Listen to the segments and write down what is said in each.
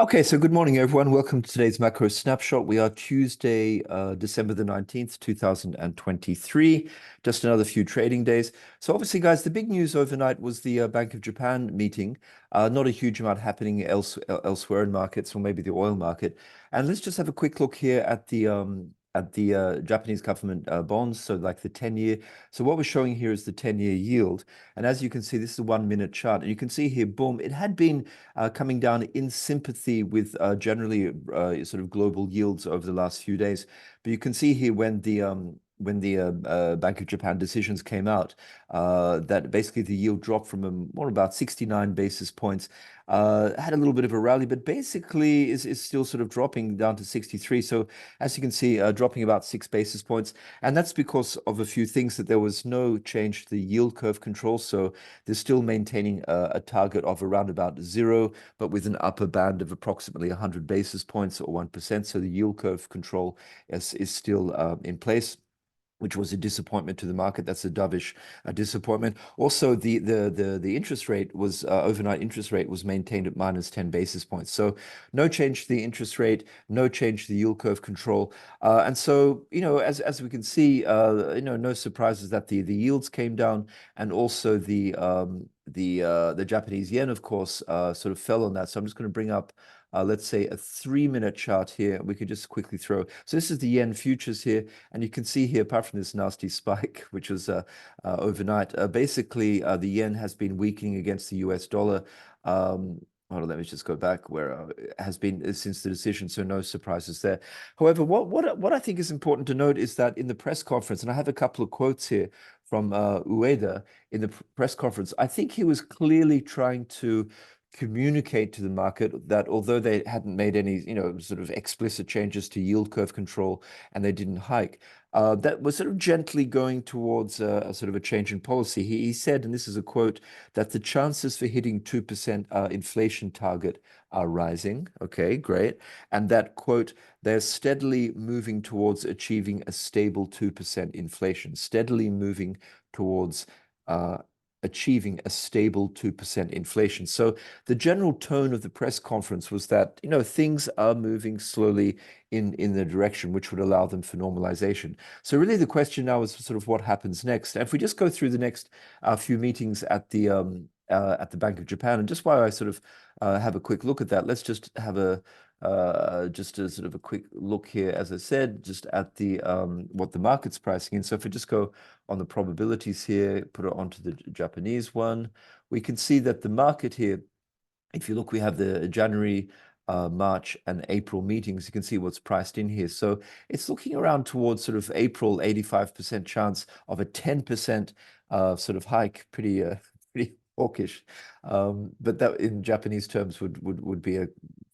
Okay, so good morning, everyone. Welcome to today's macro snapshot. We are Tuesday, December the 19th, 2023. Just another few trading days. So obviously, guys, the big news overnight was the Bank of Japan meeting. Not a huge amount happening elsewhere in markets, or maybe the oil market. And let's just have a quick look here at the Japanese government bonds, so like the 10-year. So what we're showing here is the 10-year yield. And as you can see, this is a 1-minute chart. And you can see here, boom, it had been coming down in sympathy with generally sort of global yields over the last few days. But you can see here when the Bank of Japan decisions came out, that basically the yield dropped from more about 69 basis points. Had a little bit of a rally, but basically is still sort of dropping down to 63. So as you can see, dropping about 6 basis points. And that's because of a few things, that there was no change to the yield curve control. So they're still maintaining a target of around about zero, but with an upper band of approximately 100 basis points or 1%. So the yield curve control is still in place, which was a disappointment to the market. That's a dovish disappointment. Also, the interest rate was overnight interest rate was maintained at minus 10 basis points. So no change to the interest rate, no change to the yield curve control. And so, as we can see, no surprises that the yields came down, and also the Japanese yen, of course, sort of fell on that. So I'm just going to bring up let's say a 3-minute chart here. We could just quickly throw. So this is the yen futures here. And you can see here, apart from this nasty spike, which was overnight, basically the yen has been weakening against the US dollar. Hold on, let me just go back where it has been since the decision, so no surprises there. However, what I think is important to note is that in the press conference, and I have a couple of quotes here from Ueda in the press conference, I think he was clearly trying to communicate to the market that although they hadn't made any, sort of explicit changes to yield curve control, and they didn't hike, that was sort of gently going towards a sort of a change in policy. He said, and this is a quote, that the chances for hitting 2% inflation target are rising. Okay, great. And that quote, they're steadily moving towards achieving a stable 2% inflation, steadily moving towards achieving a stable 2% inflation. So the general tone of the press conference was that, things are moving slowly in the direction which would allow them for normalization. So really the question now is sort of what happens next. And if we just go through the next few meetings at the Bank of Japan, and just while I sort of have a quick look at that, let's just have just a sort of a quick look here, as I said, just at the what the market's pricing in. So if we just go on the probabilities here, put it onto the Japanese one, we can see that the market here, if you look, we have the January, March, and April meetings. You can see what's priced in here. So it's looking around towards sort of April, 85% chance of a 10% sort of hike. Pretty pretty hawkish. But that in Japanese terms would be a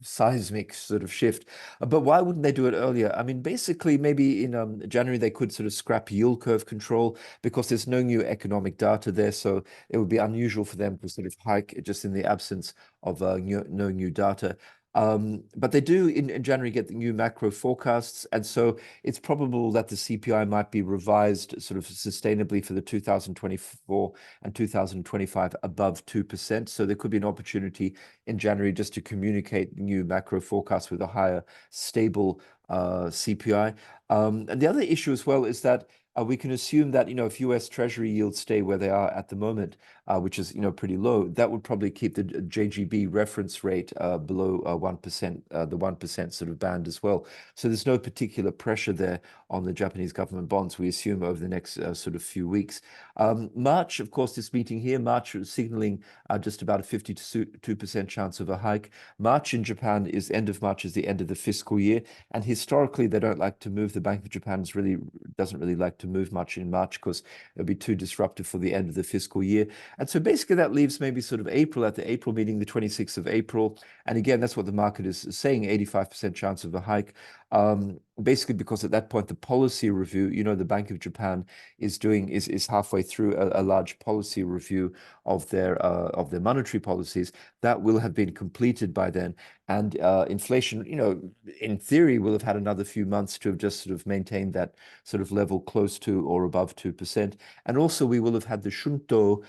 seismic sort of shift. But why wouldn't they do it earlier? I mean, basically, maybe in January they could sort of scrap yield curve control because there's no new economic data there. So it would be unusual for them to sort of hike just in the absence of no new data. But they do in January get the new macro forecasts. And so it's probable that the CPI might be revised sort of sustainably for the 2024 and 2025 above 2%. So there could be an opportunity in January just to communicate new macro forecasts with a higher stable CPI. And the other issue as well is that we can assume that, if US Treasury yields stay where they are at the moment, which is, pretty low, that would probably keep the JGB reference rate below 1%, the 1% sort of band as well. So there's no particular pressure there on the Japanese government bonds, we assume, over the next sort of few weeks. March, of course, this meeting here, March was signaling just about a 52% chance of a hike. March in Japan end of March is the end of the fiscal year. And historically, they don't like to move. The Bank of Japan doesn't really like to move much in March because it'll be too disruptive for the end of the fiscal year. And so basically that leaves maybe sort of April, at the April meeting, the 26th of April. And again, that's what the market is saying, 85% chance of a hike. basically because at that point the policy review, the Bank of Japan is halfway through a large policy review of their monetary policies that will have been completed by then, and inflation, in theory, will have had another few months to have just sort of maintained that sort of level close to or above 2%, and also we will have had the shunto,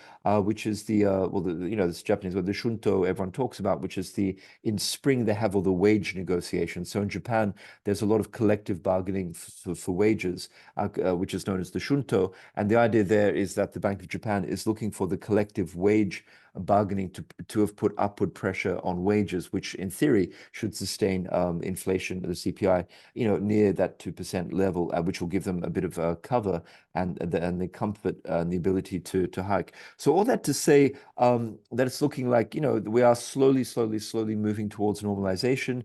which is this Japanese word, the shunto everyone talks about, which is in spring they have all the wage negotiations. So in Japan, there's a lot of collective bargaining for wages, which is known as the shunto. And the idea there is that the Bank of Japan is looking for the collective wage bargaining to have put upward pressure on wages, which in theory should sustain inflation, the CPI, near that 2% level, which will give them a bit of cover and the comfort and the ability to hike. So all that to say that it's looking like, we are slowly moving towards normalization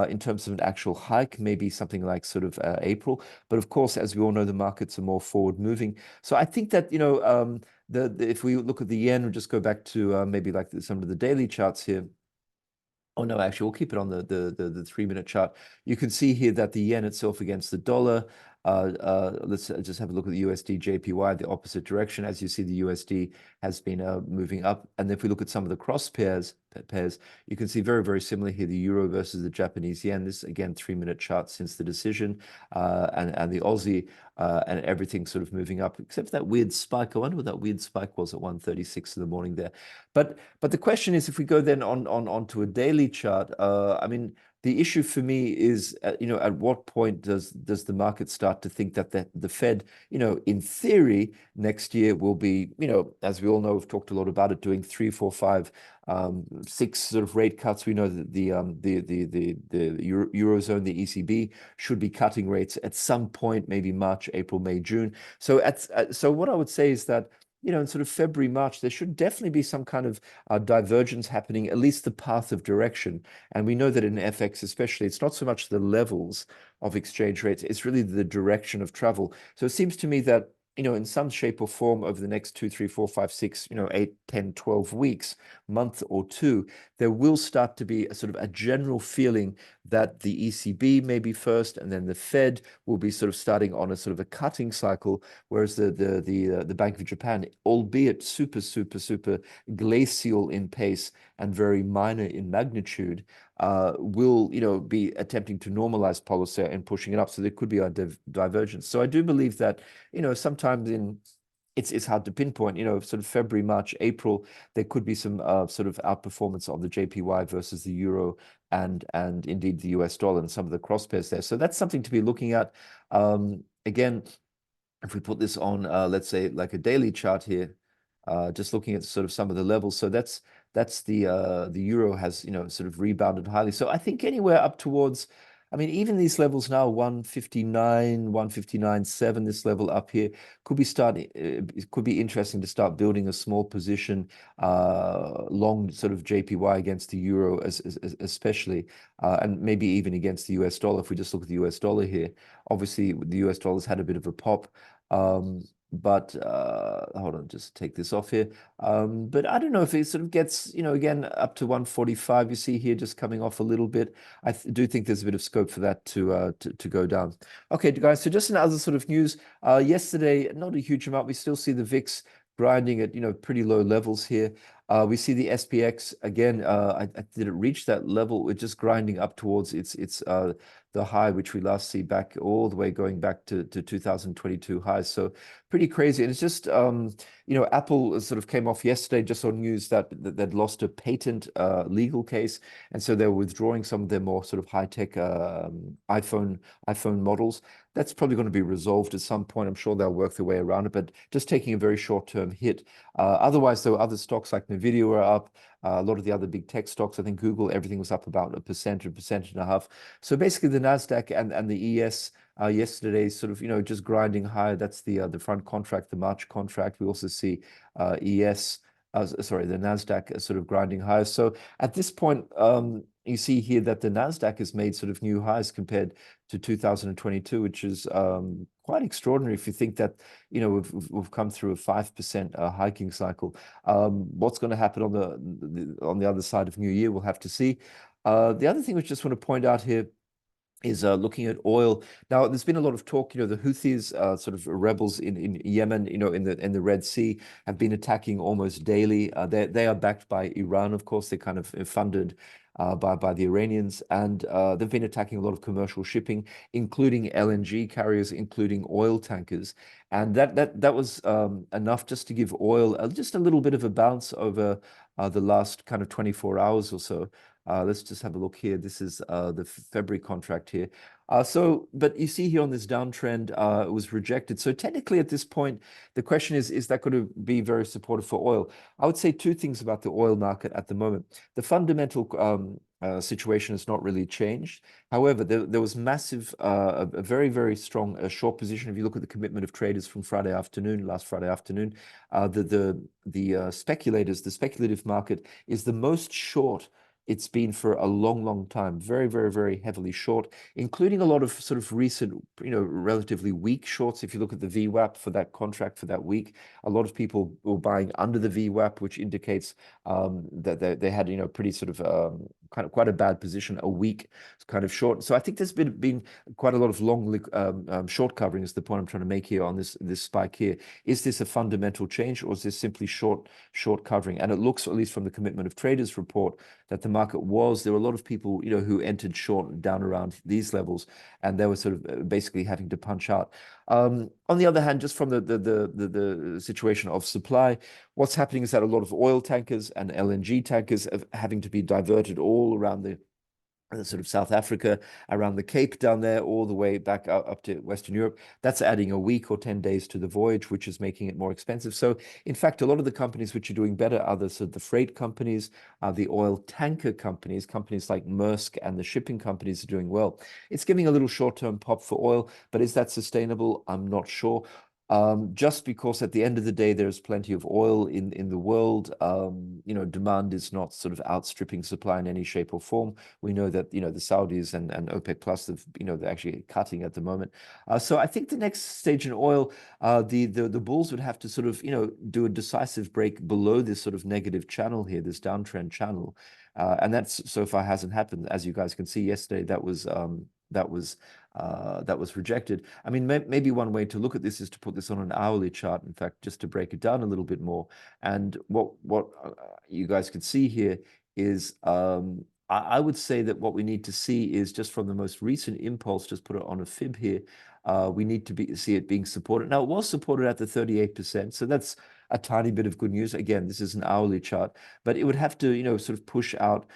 in terms of an actual hike, maybe something like sort of April. But of course, as we all know, the markets are more forward moving. So I think that, if we look at the yen, we'll just go back to maybe like some of the daily charts here. Oh no, actually, we'll keep it on the 3-minute chart. You can see here that the yen itself against the dollar. Let's just have a look at the USD JPY, the opposite direction. As you see, the USD has been moving up. And if we look at some of the cross pairs, you can see very similar here, the euro versus the Japanese yen. This, again, 3-minute chart since the decision, and the Aussie, and everything sort of moving up, except for that weird spike. I wonder what that weird spike was at 1:36 in the morning there. But the question is, if we go then onto a daily chart, I mean, the issue for me is, at what point does the market start to think that the Fed, in theory, next year will be, as we all know, we've talked a lot about it, doing 3, 4, 5, 6 sort of rate cuts. We know that the Eurozone, the ECB, should be cutting rates at some point, maybe March, April, May, June. So so what I would say is that, in sort of February, March, there should definitely be some kind of divergence happening, at least the path of direction. And we know that in FX, especially, it's not so much the levels of exchange rates, it's really the direction of travel. So it seems to me that, in some shape or form over the next 2, 3, 4, 5, 6, 8, 10, 12 weeks, month or two, there will start to be a sort of a general feeling that the ECB may be first, and then the Fed will be sort of starting on a sort of a cutting cycle, whereas the Bank of Japan, albeit super glacial in pace and very minor in magnitude, will be attempting to normalize policy and pushing it up. So there could be a divergence. So I do believe that sometimes it's hard to pinpoint, sort of February, March, April, there could be some sort of outperformance on the JPY versus the euro and indeed the US dollar and some of the cross pairs there. So that's something to be looking at. Again, if we put this on, let's say, like a daily chart here, just looking at sort of some of the levels. So that's the euro has, sort of rebounded highly. So I think anywhere up towards, I mean, even these levels now, 159, 159.7, this level up here could be it could be interesting to start building a small position long sort of JPY against the euro, especially, and maybe even against the US dollar. If we just look at the US dollar here, obviously the US dollar's had a bit of a pop. But hold on, just take this off here. But I don't know if it sort of gets, again, up to 145. You see here just coming off a little bit. I do think there's a bit of scope for that to go down. Okay, guys, so just another sort of news. Yesterday, not a huge amount. We still see the VIX grinding at, pretty low levels here. We see the SPX again. Did it reach that level? We're just grinding up towards the high, which we last see back all the way going back to 2022 highs. So pretty crazy. And it's just, Apple sort of came off yesterday just on news that they'd lost a patent legal case. And so they're withdrawing some of their more sort of high-tech iPhone models. That's probably going to be resolved at some point. I'm sure they'll work their way around it, but just taking a very short-term hit. Otherwise, though, other stocks like Nvidia were up. A lot of the other big tech stocks, I think Google, everything was up about 1.5%. So basically the NASDAQ and the ES yesterday sort of, just grinding higher. That's the front contract, the March contract. We also see ES, the NASDAQ sort of grinding higher. So at this point, you see here that the NASDAQ has made sort of new highs compared to 2022, which is quite extraordinary if you think that, we've come through a 5% hiking cycle. What's going to happen on the other side of New Year, we'll have to see. The other thing we just want to point out here, is looking at oil. Now, there's been a lot of talk, the Houthis, sort of rebels in Yemen, in the Red Sea, have been attacking almost daily. They are backed by Iran, of course. They're kind of funded by the Iranians, and they've been attacking a lot of commercial shipping, including LNG carriers, including oil tankers, and that was enough just to give oil just a little bit of a bounce over the last kind of 24 hours or so. Let's just have a look here. This is the February contract here. But you see here on this downtrend, it was rejected. So technically at this point, the question is that going to be very supportive for oil? I would say two things about the oil market at the moment. The fundamental situation has not really changed. However, there was massive, a very, very strong short position. If you look at the commitment of traders from last Friday afternoon, the speculators, the speculative market is the most short it's been for a long, long time. Very, very, very heavily short, including a lot of sort of recent, relatively weak shorts. If you look at the VWAP for that contract for that week, a lot of people were buying under the VWAP, which indicates that they had, pretty sort of quite a bad position, a week kind of short. So I think there's been quite a lot of long short covering is the point I'm trying to make here on this spike here. Is this a fundamental change, or is this simply short covering? And it looks, at least from the commitment of traders report, that the market there were a lot of people, who entered short down around these levels, and they were sort of basically having to punch out. On the other hand, just from the situation of supply, what's happening is that a lot of oil tankers and LNG tankers are having to be diverted all around the sort of South Africa, around the Cape down there, all the way back up to Western Europe. That's adding a week or 10 days to the voyage, which is making it more expensive. So, in fact, a lot of the companies which are doing better are the freight companies, the oil tanker companies, companies like Maersk, and the shipping companies are doing well. It's giving a little short-term pop for oil, but is that sustainable? I'm not sure. Just because at the end of the day, there's plenty of oil in the world. Demand is not sort of outstripping supply in any shape or form. We know that, the Saudis and OPEC Plus, they're actually cutting at the moment. So I think the next stage in oil, the bulls would have to sort of, do a decisive break below this sort of negative channel here, this downtrend channel. And that's so far hasn't happened. As you guys can see yesterday, that was rejected. I mean, maybe one way to look at this is to put this on an hourly chart, in fact, just to break it down a little bit more. And what you guys could see here is I would say that what we need to see is just from the most recent impulse, just put it on a fib here. We need to see it being supported. Now, it was supported at the 38%, so that's a tiny bit of good news. Again, this is an hourly chart, but it would have to, sort of push out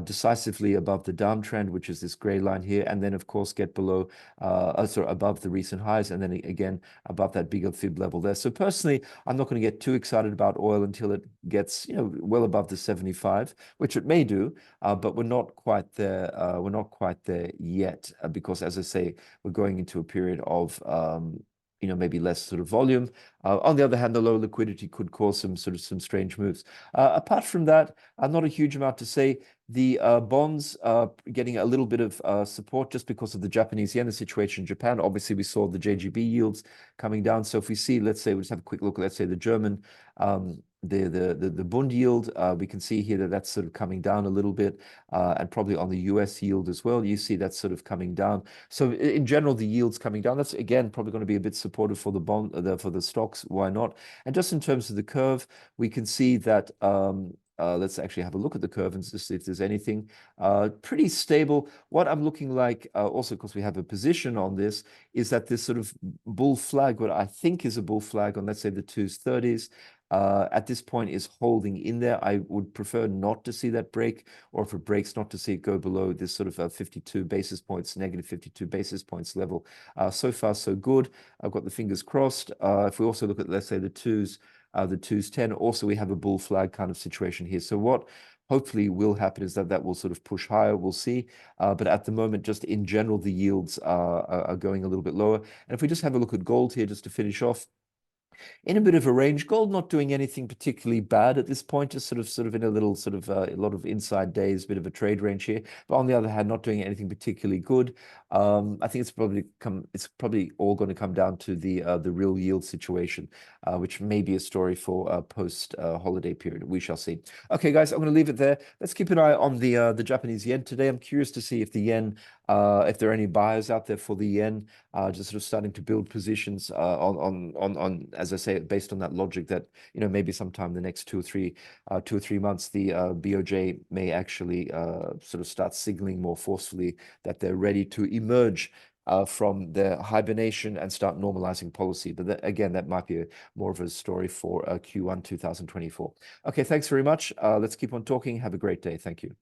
decisively above the downtrend, which is this gray line here, and then, of course, get below, above the recent highs, and then again above that bigger fib level there. So personally, I'm not going to get too excited about oil until it gets, well above the 75, which it may do, but we're not quite there. We're not quite there yet, because, as I say, we're going into a period of maybe less sort of volume. On the other hand, the low liquidity could cause some strange moves. Apart from that, not a huge amount to say. The bonds are getting a little bit of support just because of the Japanese yen, the situation in Japan. Obviously, we saw the JGB yields coming down. So if we see, let's say, we'll just have a quick look, let's say the German, the Bund yield, we can see here that that's sort of coming down a little bit, and probably on the US yield as well. You see that's sort of coming down. So in general, the yields coming down. That's again probably going to be a bit supportive for the bond, for the stocks. Why not? And just in terms of the curve, we can see that. Let's actually have a look at the curve and just see if there's anything pretty stable. What I'm looking like, also because we have a position on this, is that this sort of bull flag, what I think is a bull flag on, let's say, the 230s, at this point is holding in there. I would prefer not to see that break, or if it breaks, not to see it go below this sort of 52 basis points, negative 52 basis points level. So far, so good. I've got the fingers crossed. If we also look at, let's say, the 2s10, also we have a bull flag kind of situation here. So what hopefully will happen is that will sort of push higher. We'll see. But at the moment, just in general, the yields are going a little bit lower. And if we just have a look at gold here, just to finish off, in a bit of a range. Gold not doing anything particularly bad at this point, just sort of in a little a lot of inside days, bit of a trade range here. But on the other hand, not doing anything particularly good. I think it's probably all going to come down to the real yield situation, which may be a story for post holiday period. We shall see. Okay, guys, I'm going to leave it there. Let's keep an eye on the Japanese yen today. I'm curious to see if the yen If there are any buyers out there for the yen, just sort of starting to build positions as I say, based on that logic that, maybe sometime in the next 2 or 3 months, the BOJ may actually sort of start signaling more forcefully that they're ready to emerge from their hibernation and start normalizing policy. But again, that might be more of a story for Q1 2024. Okay, thanks very much. Let's keep on talking. Have a great day. Thank you.